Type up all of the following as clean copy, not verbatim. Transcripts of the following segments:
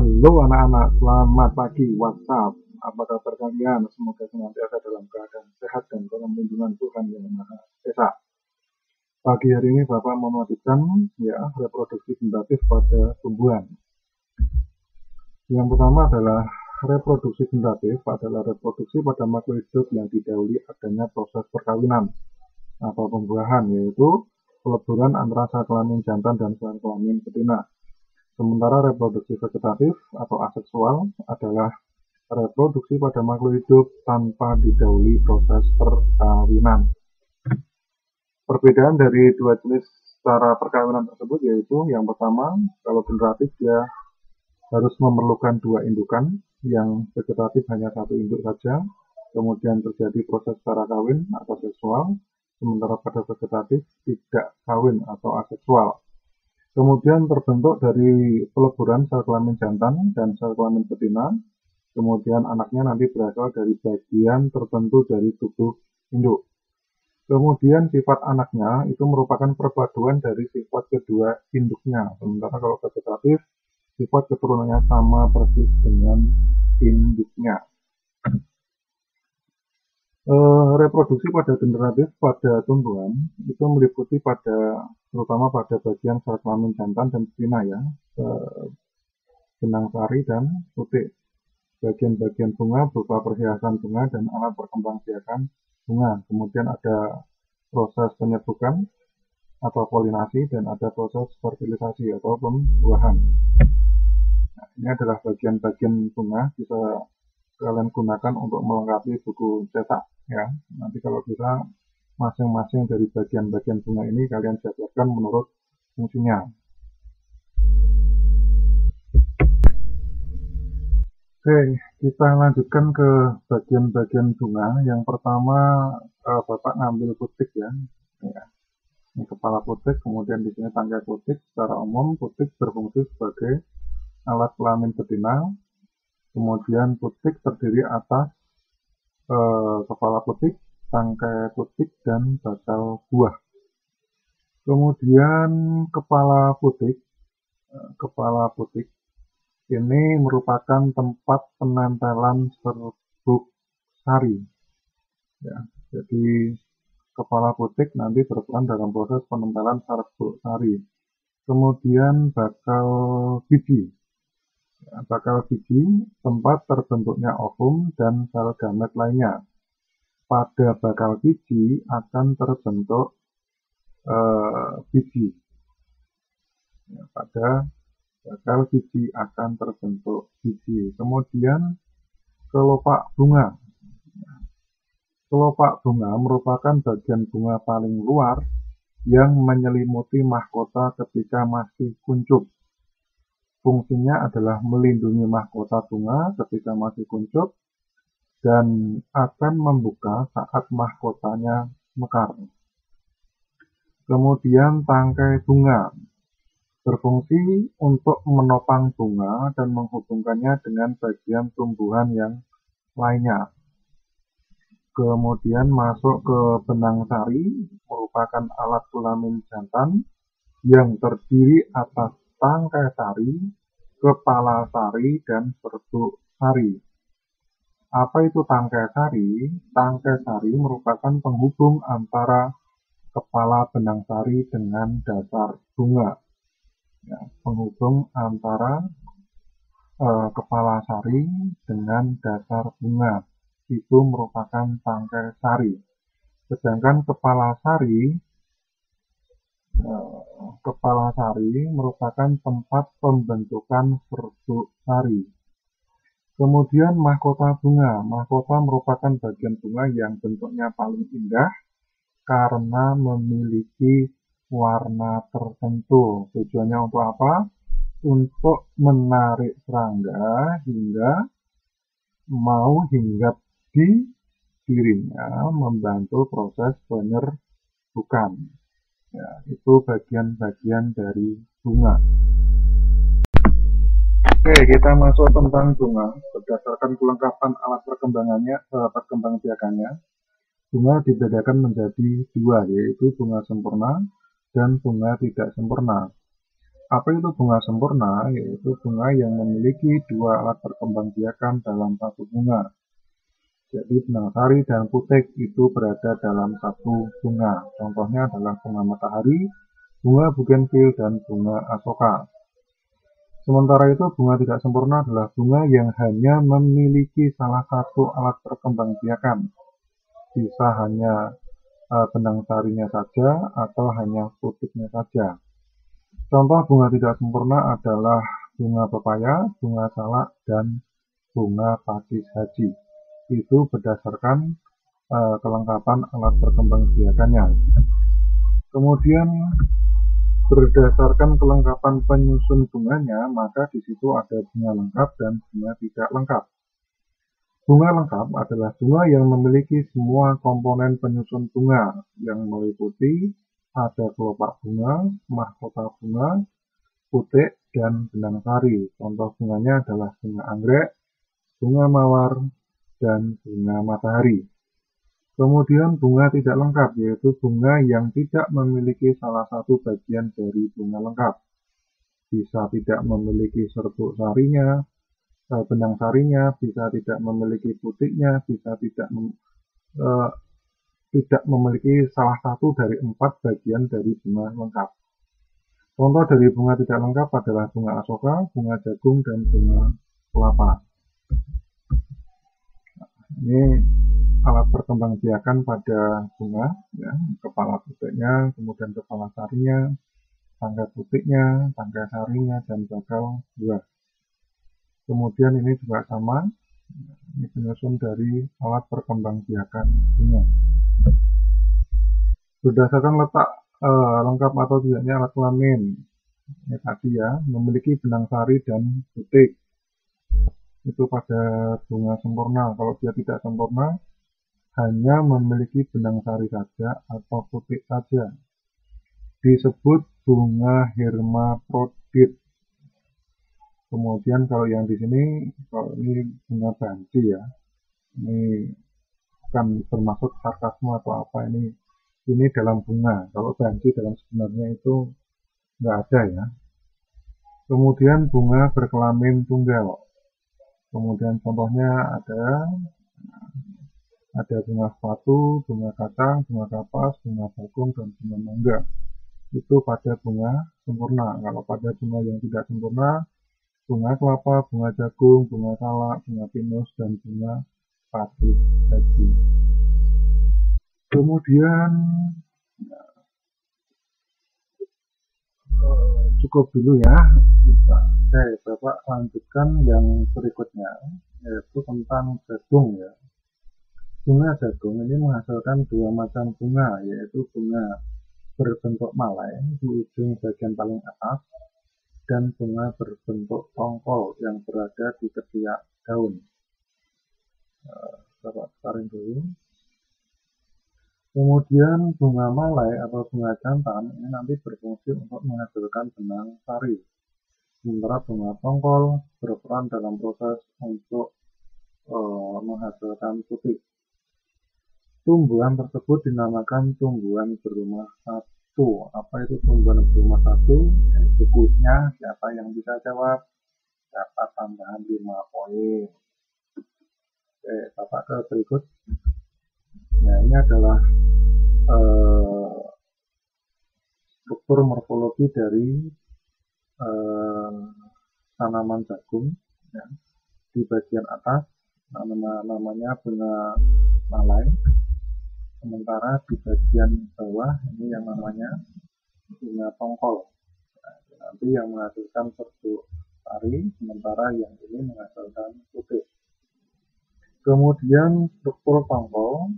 Halo anak-anak, selamat pagi. WhatsApp. Apa kabar kalian? Semoga senantiasa dalam keadaan sehat dan dalam lindungan Tuhan Yang Maha Esa. Pagi hari ini Bapak melanjutkan reproduksi generatif pada tumbuhan. Yang pertama adalah reproduksi generatif adalah reproduksi pada makhluk hidup yang didahului adanya proses perkawinan atau pembuahan, yaitu peleburan antara sel kelamin jantan dan sel kelamin betina. Sementara reproduksi vegetatif atau aseksual adalah reproduksi pada makhluk hidup tanpa didahului proses perkawinan. Perbedaan dari dua jenis cara perkawinan tersebut yaitu yang pertama, kalau generatif dia harus memerlukan dua indukan, yang vegetatif hanya satu induk saja, kemudian terjadi proses cara kawin atau seksual, sementara pada vegetatif tidak kawin atau aseksual. Kemudian terbentuk dari peleburan sel kelamin jantan dan sel kelamin betina. Kemudian anaknya nanti berasal dari bagian tertentu dari tubuh induk. Kemudian sifat anaknya itu merupakan perpaduan dari sifat kedua induknya. Sementara kalau vegetatif, sifat keturunannya sama persis dengan induknya. Reproduksi pada generatif pada tumbuhan itu meliputi terutama pada bagian sel kelamin jantan dan betina ya, benang sari dan putik. Bagian-bagian bunga berupa perhiasan bunga dan alat perkembangbiakan bunga. Kemudian ada proses penyebukan atau polinasi dan ada proses fertilisasi atau pembuahan. Nah, ini adalah bagian-bagian bunga, bisa kalian gunakan untuk melengkapi buku cetak ya. Nanti kalau bisa masing-masing dari bagian-bagian bunga ini kalian jabarkan menurut fungsinya. Oke, kita lanjutkan ke bagian-bagian bunga. Yang pertama Bapak ngambil putik ya. Ini kepala putik, kemudian di sini tangkai putik. Secara umum putik berfungsi sebagai alat kelamin betina. Kemudian putik terdiri atas kepala putik, tangkai putik, dan bakal buah. Kemudian kepala putik ini merupakan tempat penempelan serbuk sari. Ya, jadi kepala putik nanti berperan dalam proses penempelan serbuk sari. Kemudian bakal biji. Bakal biji tempat terbentuknya ovum dan sel gamet lainnya. Pada bakal biji akan terbentuk biji. Ya, pada bakal biji akan terbentuk biji. Kemudian kelopak bunga. Kelopak bunga merupakan bagian bunga paling luar yang menyelimuti mahkota ketika masih kuncup. Fungsinya adalah melindungi mahkota bunga ketika masih kuncup dan akan membuka saat mahkotanya mekar. Kemudian tangkai bunga berfungsi untuk menopang bunga dan menghubungkannya dengan bagian tumbuhan yang lainnya. Kemudian masuk ke benang sari, merupakan alat kelamin jantan yang terdiri atas tangkai sari, kepala sari, dan serbuk sari. Apa itu tangkai sari? Tangkai sari merupakan penghubung antara kepala benang sari dengan dasar bunga. Ya, penghubung antara kepala sari dengan dasar bunga itu merupakan tangkai sari. Sedangkan kepala sari merupakan tempat pembentukan serbuk sari. Kemudian mahkota bunga. Mahkota merupakan bagian bunga yang bentuknya paling indah karena memiliki warna tertentu. Tujuannya untuk apa? Untuk menarik serangga hingga mau hinggap di dirinya, membantu proses penyerbukan. Ya, itu bagian-bagian dari bunga. Oke, kita masuk tentang bunga. Berdasarkan kelengkapan alat perkembangbiakannya, bunga dibedakan menjadi dua, yaitu bunga sempurna dan bunga tidak sempurna. Apa itu bunga sempurna? Yaitu bunga yang memiliki dua alat perkembangbiakan dalam satu bunga. Jadi benang sari dan putik itu berada dalam satu bunga. Contohnya adalah bunga matahari, bunga bugenvil, dan bunga asoka. Sementara itu, bunga tidak sempurna adalah bunga yang hanya memiliki salah satu alat perkembangbiakan. Bisa hanya benang sarinya saja atau hanya putiknya saja. Contoh bunga tidak sempurna adalah bunga pepaya, bunga salak, dan bunga pakis haji. Itu berdasarkan kelengkapan alat perkembangbiakannya. Kemudian berdasarkan kelengkapan penyusun bunganya, maka di situ ada bunga lengkap dan bunga tidak lengkap. Bunga lengkap adalah bunga yang memiliki semua komponen penyusun bunga yang meliputi ada kelopak bunga, mahkota bunga, putik, dan benang sari. Contoh bunganya adalah bunga anggrek, bunga mawar, dan bunga matahari. Kemudian bunga tidak lengkap, yaitu bunga yang tidak memiliki salah satu bagian dari bunga lengkap. Bisa tidak memiliki serbuk sarinya, benang sarinya, bisa tidak memiliki putiknya, bisa tidak memiliki salah satu dari 4 bagian dari bunga lengkap. Contoh dari bunga tidak lengkap adalah bunga asoka, bunga jagung, dan bunga kelapa. Ini alat perkembangbiakan pada bunga, ya, kepala putiknya, kemudian kepala sarinya, tangkai putiknya, tangkai sarinya, dan bakal buah. Kemudian ini juga sama, ini penyusun dari alat perkembangbiakan bunga. Berdasarkan letak lengkap atau tidaknya alat kelamin, ini tadi ya, memiliki benang sari dan putik. Itu pada bunga sempurna. Kalau dia tidak sempurna, hanya memiliki benang sari saja atau putik saja, disebut bunga hermaprodit. Kemudian kalau yang di sini, kalau ini bunga banci ya, ini bukan bermaksud sarkasme atau apa, ini dalam bunga. Kalau banci dalam sebenarnya itu nggak ada ya. Kemudian bunga berkelamin tunggal. Kemudian contohnya ada bunga sepatu, bunga kacang, bunga kapas, bunga bakung, dan bunga mangga. Itu pada bunga sempurna. Kalau pada bunga yang tidak sempurna, bunga kelapa, bunga jagung, bunga salak, bunga pinus, dan bunga pakis haji. Kemudian cukup dulu ya. Oke, Bapak lanjutkan yang berikutnya, yaitu tentang jagung ya. Bunga jagung ini menghasilkan dua macam bunga, yaitu bunga berbentuk malai di ujung bagian paling atas dan bunga berbentuk tongkol yang berada di ketiak daun. Bapak tarik dulu. Kemudian bunga malai atau bunga jantan ini nanti berfungsi untuk menghasilkan benang sari. Sementara bunga tongkol berperan dalam proses untuk menghasilkan putik. Tumbuhan tersebut dinamakan tumbuhan berumah satu. Apa itu tumbuhan berumah satu? Yaitu kuisnya, siapa yang bisa jawab? Dapat tambahan 5 poin. Oke, Bapak ke berikut. Nah, ini adalah struktur morfologi dari tanaman jagung ya. Di bagian atas namanya bunga malai, sementara di bagian bawah ini yang namanya bunga tongkol. Nah, nanti yang menghasilkan serbuk sari, sementara yang ini menghasilkan putik. Kemudian struktur tongkol.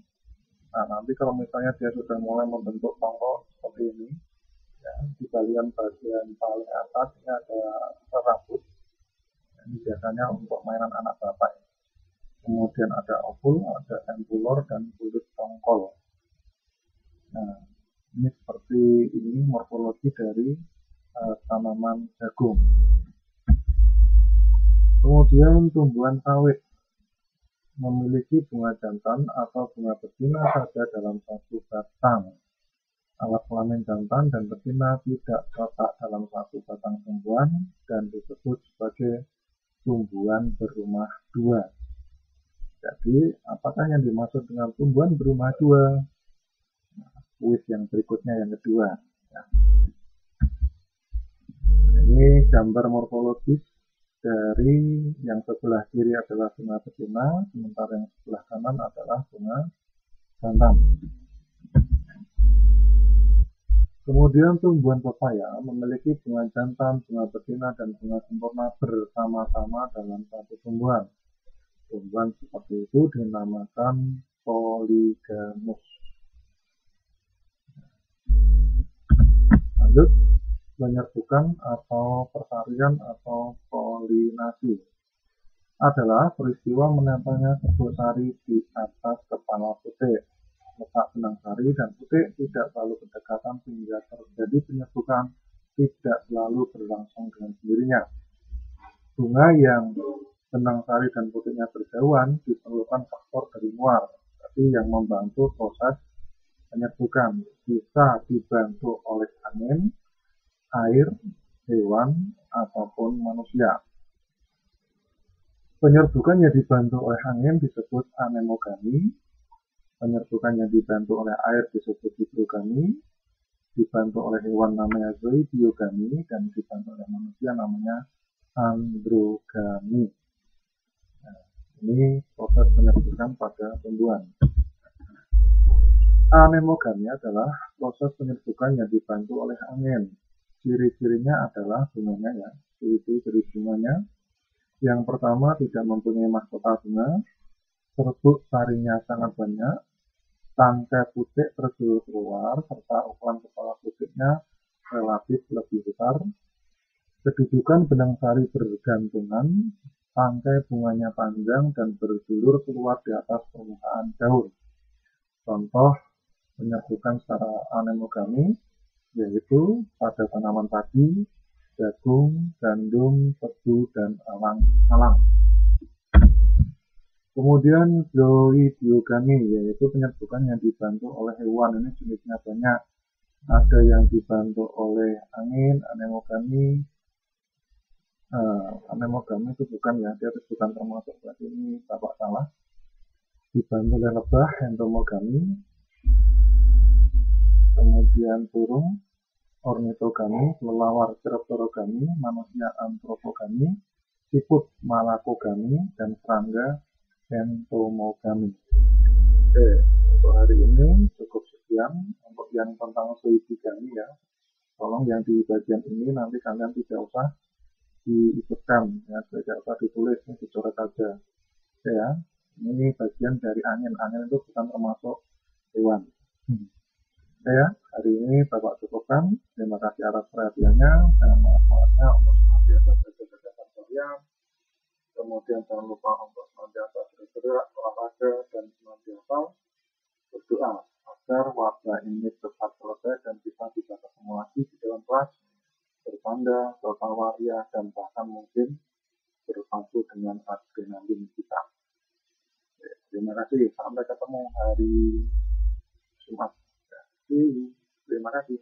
Nah, nanti kalau misalnya dia sudah mulai membentuk tongkol seperti ini, ya, di bagian paling atas ini ada serabut. Ini biasanya untuk mainan anak bapak. Kemudian ada ovul, ada empulor, dan kulit tongkol. Nah, ini seperti ini morfologi dari tanaman jagung. Kemudian tumbuhan sawit memiliki bunga jantan atau bunga betina saja dalam satu batang. Alat kelamin jantan dan betina tidak terletak dalam satu batang tumbuhan dan disebut sebagai tumbuhan berumah dua. Jadi, apakah yang dimaksud dengan tumbuhan berumah dua? Kuis yang berikutnya yang kedua. Ya. Ini gambar morfologis dari yang sebelah kiri adalah bunga betina, sementara yang sebelah kanan adalah bunga jantan. Kemudian tumbuhan pepaya memiliki bunga jantan, bunga betina, dan bunga sempurna bersama-sama dalam satu tumbuhan. Tumbuhan seperti itu dinamakan poligamus. Lanjut, penyerbukan atau persarian atau polinasi adalah peristiwa menempelnya serbuk sari di atas kepala putik. Letak benang sari dan putik tidak selalu berdekatan sehingga terjadi penyerbukan tidak selalu berlangsung dengan sendirinya. Bunga yang benang sari dan putiknya berjauhan diperlukan faktor dari luar, tapi yang membantu proses penyerbukan bisa dibantu oleh angin, air, hewan, ataupun manusia. Penyerbukan yang dibantu oleh angin disebut anemogami, penyerbukan yang dibantu oleh air disebut hidrogami, dibantu oleh hewan namanya zoidiogami, dan dibantu oleh manusia namanya androgami. Nah, ini proses penyerbukan pada tumbuhan. Anemogami adalah proses penyerbukan yang dibantu oleh angin. Ciri-cirinya adalah bunganya ya, ciri-ciri bunganya. Yang pertama, tidak mempunyai mahkota bunga, serbuk sarinya sangat banyak, tangkai putik terjulur keluar, serta ukuran kepala putiknya relatif lebih besar. Kedudukan benang sari bergantungan, tangkai bunganya panjang dan berjulur keluar di atas permukaan daun. Contoh penyerbukan secara anemogami yaitu pada tanaman padi, jagung, gandum, tebu, dan alang-alang. Kemudian zoidiogami yaitu penyerbukan yang dibantu oleh hewan. Ini jenisnya banyak. Ada yang dibantu oleh angin, anemogami. Anemogami itu bukan ya, dia bukan termasuk, berarti ini bapak salah. Dibantu oleh lebah, entomogami. Kemudian burung, ornitogami, kelelawar, cereptorogami, manusia, antropogami, siput, malakogami, dan serangga, entomogami. Oke, untuk hari ini cukup sekian. Untuk yang tentang zoidigami ya, tolong yang di bagian ini nanti kalian tidak usah diikutkan ya, tidak usah ditulis, ini dicoret saja. Oke ya, ini bagian dari angin. Angin itu bukan termasuk hewan. Oke ya, hari ini Bapak cukupkan. Terima kasih atas perhatiannya. Jangan malas-malasnya untuk senantiasa jaga kesehatan. Kemudian jangan lupa untuk senantiasa bergerak, olahraga, dan senantiasa berdoa agar wabah ini cepat selesai dan kita bisa ketemu lagi di dalam kelas, bercanda, tertawa ria, dan bahkan mungkin berpadu dengan adrenalin kita. Oke, terima kasih. Sampai ketemu hari Jumat. Terima kasih.